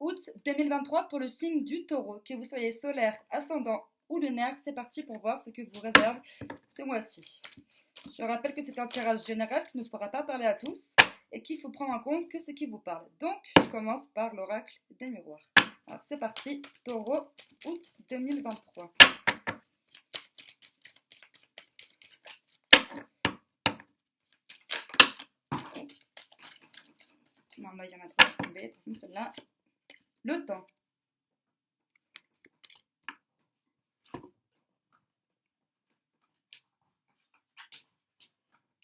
Août 2023 pour le signe du taureau, que vous soyez solaire, ascendant ou lunaire, c'est parti pour voir ce que vous réserve ce mois-ci. Je rappelle que c'est un tirage général qui ne pourra pas parler à tous et qu'il faut prendre en compte que ce qui vous parle. Donc, je commence par l'oracle des miroirs. Alors, c'est parti, taureau, août 2023. Non, là, il y en a trois qui tombées. Par contre, celle-là, le temps.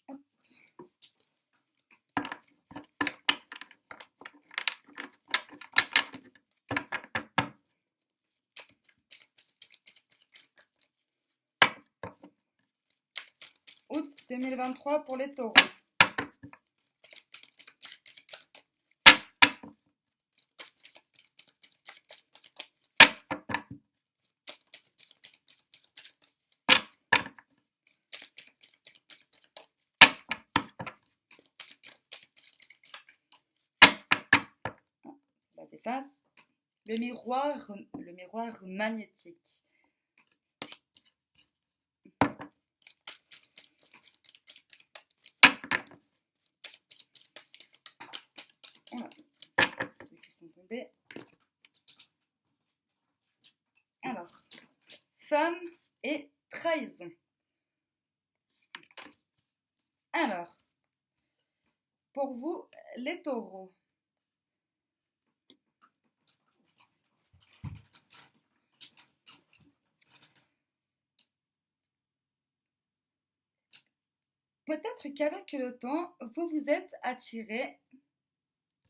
Hop. Août 2023 pour les taureaux. La déface. Le miroir magnétique. Voilà, ceux qui sont tombés. Alors, femme et trahison. Alors, pour vous, les taureaux. Peut-être qu'avec le temps, vous vous êtes attiré,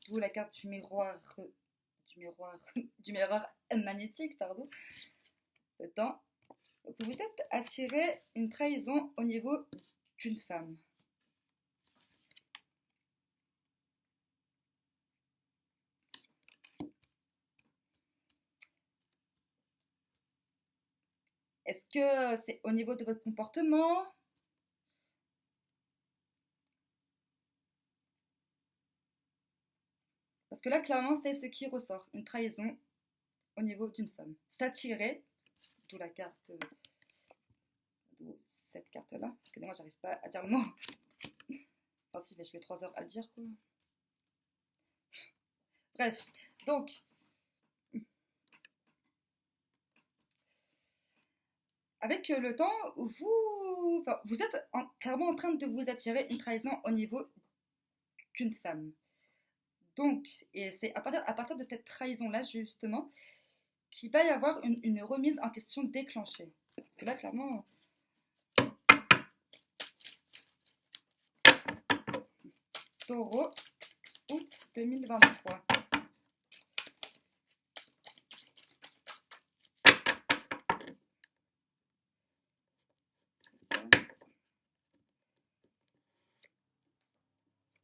d'où la carte du miroir magnétique, pardon, le temps, vous vous êtes attiré une trahison au niveau d'une femme. Est-ce que c'est au niveau de votre comportement ? Parce que là, clairement, c'est ce qui ressort, une trahison au niveau d'une femme. S'attirer, d'où la carte, d'où cette carte-là. Excusez-moi, j'arrive pas à dire le mot. Enfin si, mais je mets 3 heures à le dire, quoi. Bref, donc, avec le temps, vous êtes clairement en train de vous attirer une trahison au niveau d'une femme. Donc, et c'est à partir de cette trahison-là, justement, qu'il va y avoir une remise en question déclenchée. Parce que là, clairement, taureau, août 2023.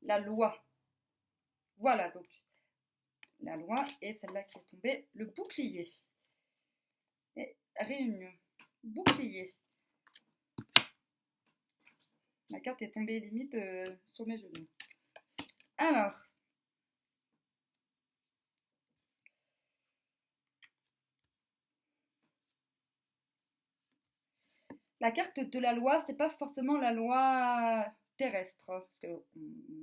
La loi. Voilà, donc, la loi, et celle-là qui est tombée, le bouclier. Et réunion. Bouclier. La carte est tombée limite sur mes genoux. Alors, la carte de la loi, c'est pas forcément la loi terrestre, parce que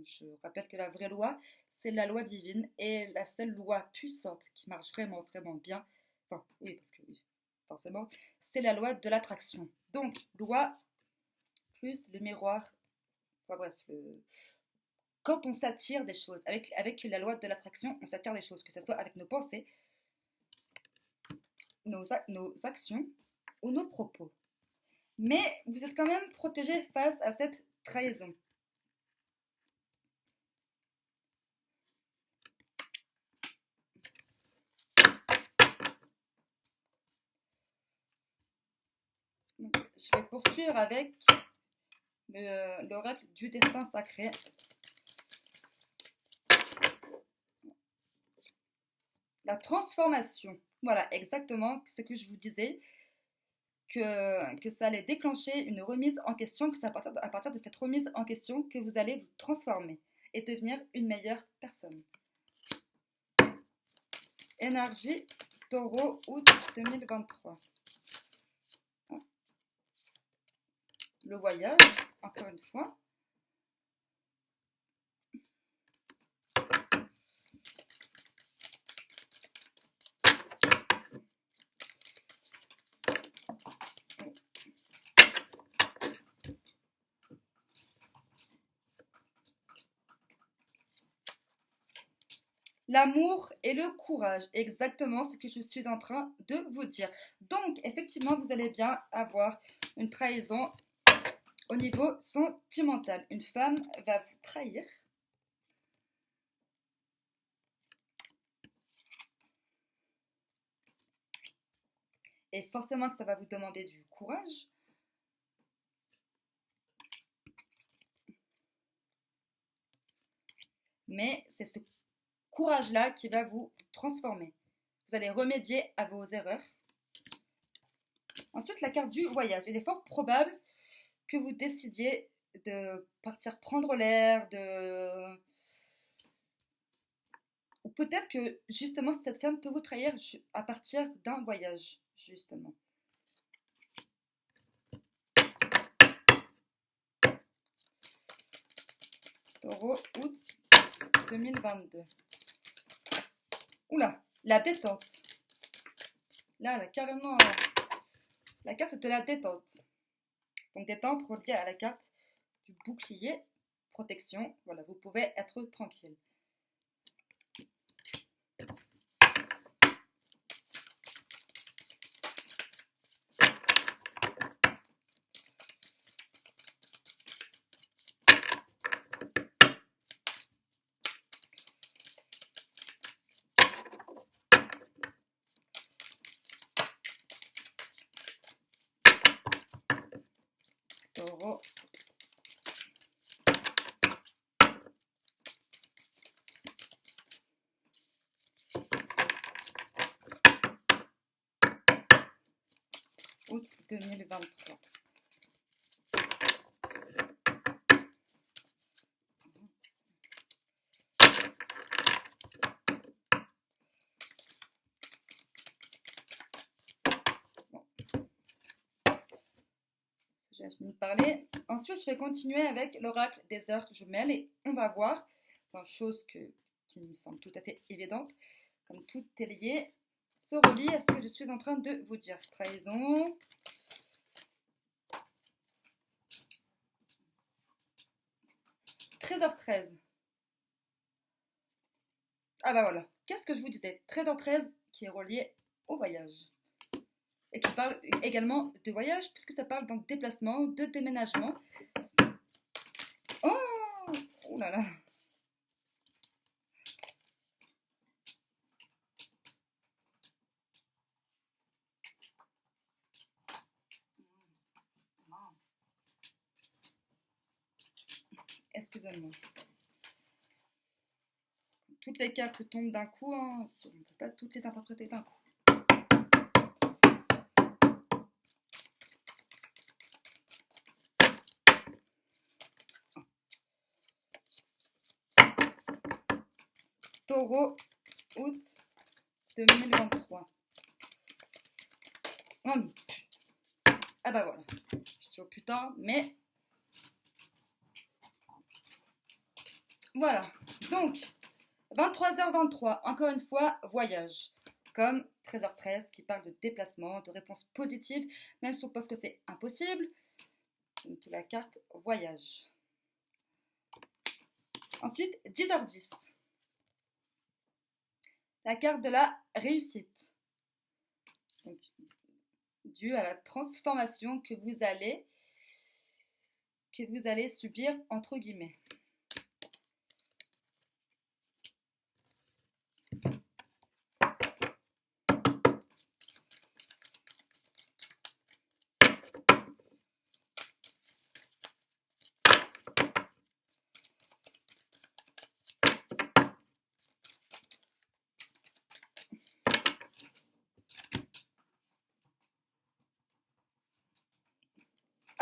je rappelle que la vraie loi, c'est la loi divine et la seule loi puissante qui marche vraiment, vraiment bien. Enfin, oui, parce que oui, forcément, c'est la loi de l'attraction. Donc, loi plus le miroir. Enfin bref, quand on s'attire des choses, avec la loi de l'attraction, on s'attire des choses, que ce soit avec nos pensées, nos actions ou nos propos. Mais vous êtes quand même protégé face à cette trahison. Donc, je vais poursuivre avec l'oracle du destin sacré. La transformation. Voilà, exactement ce que je vous disais. Que ça allait déclencher une remise en question, que c'est à partir de cette remise en question que vous allez vous transformer et devenir une meilleure personne. Énergie, Taureau, août 2023. Le voyage, encore une fois. L'amour et le courage, exactement ce que je suis en train de vous dire. Donc, effectivement, vous allez bien avoir une trahison au niveau sentimental. Une femme va vous trahir. Et forcément que ça va vous demander du courage. Mais c'est ce courage-là qui va vous transformer. Vous allez remédier à vos erreurs. Ensuite, la carte du voyage. Il est fort probable que vous décidiez de partir prendre l'air, ou peut-être que justement cette femme peut vous trahir à partir d'un voyage, justement. Taureau, août 2022. Oula, la détente. Là, elle a carrément la carte de la détente. Donc détente reliée à la carte du bouclier, protection. Voilà, vous pouvez être tranquille. Taureau. Août 2023. Bon. J'ai fini de parler. Ensuite, je vais continuer avec l'oracle des heures jumelles et on va voir, enfin, chose qui me semble tout à fait évidente, comme tout est lié, se relie à ce que je suis en train de vous dire. Trahison. Trésor 13. Ah bah voilà. Qu'est-ce que je vous disais? Trésor 13 qui est relié au voyage. Et qui parle également de voyage, puisque ça parle d'un déplacement, de déménagement. Oh, oh là là. Excusez-moi. Toutes les cartes tombent d'un coup, hein. On ne peut pas toutes les interpréter d'un coup. Taureau, août 2023. Oh, ah bah voilà. Je dis oh putain, mais... Voilà. Donc, 23h23, encore une fois, voyage. Comme 13h13 qui parle de déplacement, de réponse positive, même si on pense que c'est impossible. Donc, la carte voyage. Ensuite, 10h10. La carte de la réussite. Donc, due à la transformation que vous allez subir, entre guillemets.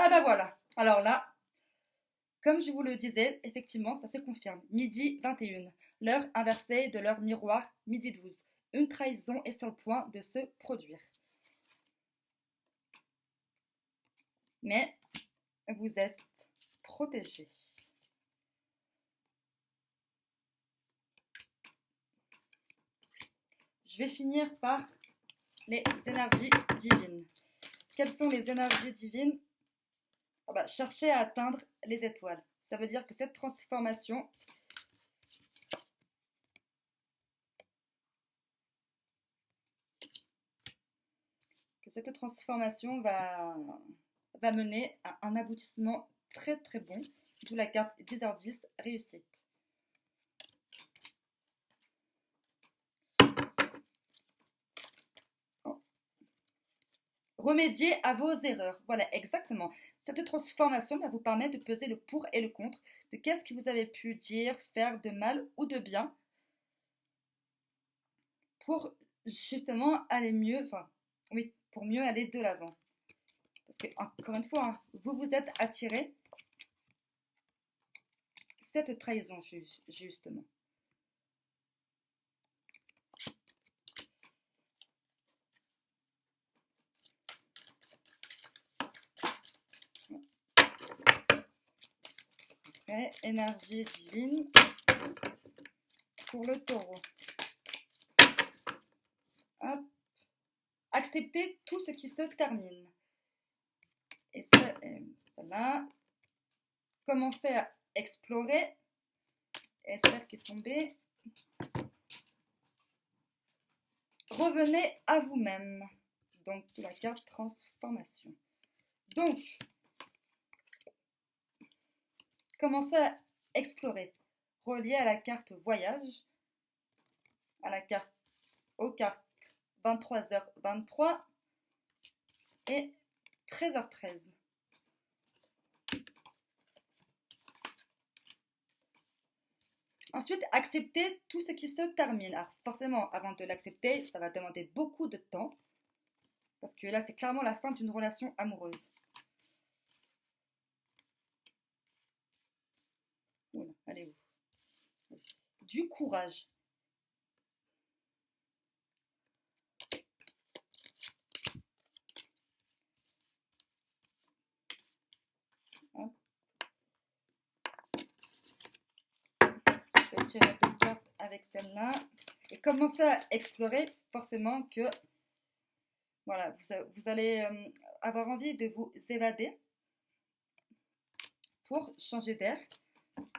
Ah bah voilà. Alors là, comme je vous le disais, effectivement, ça se confirme. Midi 21, l'heure inversée de l'heure miroir, midi 12. une trahison est sur le point de se produire. Mais vous êtes protégé. Je vais finir par les énergies divines. Quelles sont les énergies divines? Cherchez à atteindre les étoiles. Ça veut dire que cette transformation va mener à un aboutissement très très bon, d'où la carte 10h10, réussite. Remédier à vos erreurs. Voilà, exactement. Cette transformation va vous permettre de peser le pour et le contre de qu'est-ce que vous avez pu dire, faire de mal ou de bien pour justement aller mieux, pour mieux aller de l'avant. Parce que, encore une fois, vous vous êtes attiré cette trahison, justement. Après, énergie divine pour le taureau. Hop. Accepter tout ce qui se termine. Et celle-là, commencez à explorer. Et celle qui est tombée. Revenez à vous-même. Donc, de la carte transformation. Donc, commencez à explorer. Relié à la carte voyage, aux cartes 23h23 et 13h13. Ensuite, accepter tout ce qui se termine. Alors forcément, avant de l'accepter, ça va demander beaucoup de temps. Parce que là, c'est clairement la fin d'une relation amoureuse. Voilà, allez où? Du courage. Hop. Je vais tirer 2 cartes avec celle-là. Et commencer à explorer, forcément que voilà, vous allez avoir envie de vous évader pour changer d'air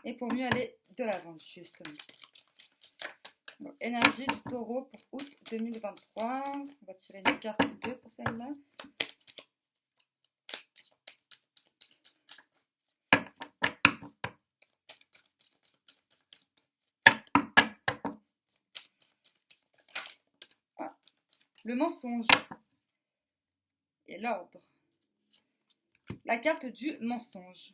et pour mieux aller de l'avant, justement. Donc, énergie du taureau pour août 2023. On va tirer une carte 2 pour celle-là. Ah, le mensonge et l'ordre. La carte du mensonge.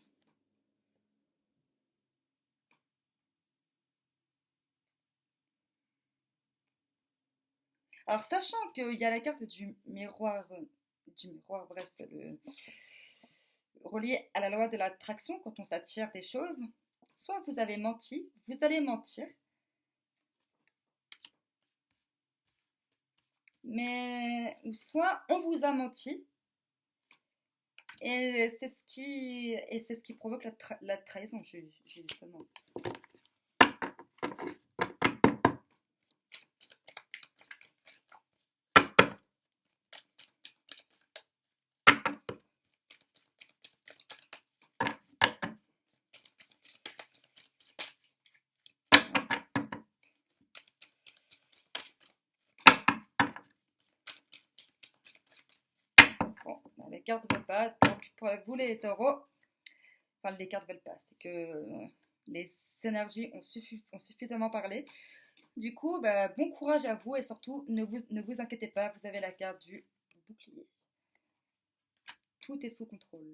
Alors, sachant qu'il y a la carte du miroir, bref, relié à la loi de l'attraction, quand on s'attire des choses, soit vous avez menti, vous allez mentir, mais soit on vous a menti, et c'est ce qui provoque la trahison, justement. Bon, les cartes ne veulent pas, donc pour vous les taureaux, enfin les cartes ne veulent pas, c'est que les énergies ont suffisamment parlé. Du coup, bon courage à vous et surtout ne vous inquiétez pas, vous avez la carte du bouclier. Tout est sous contrôle.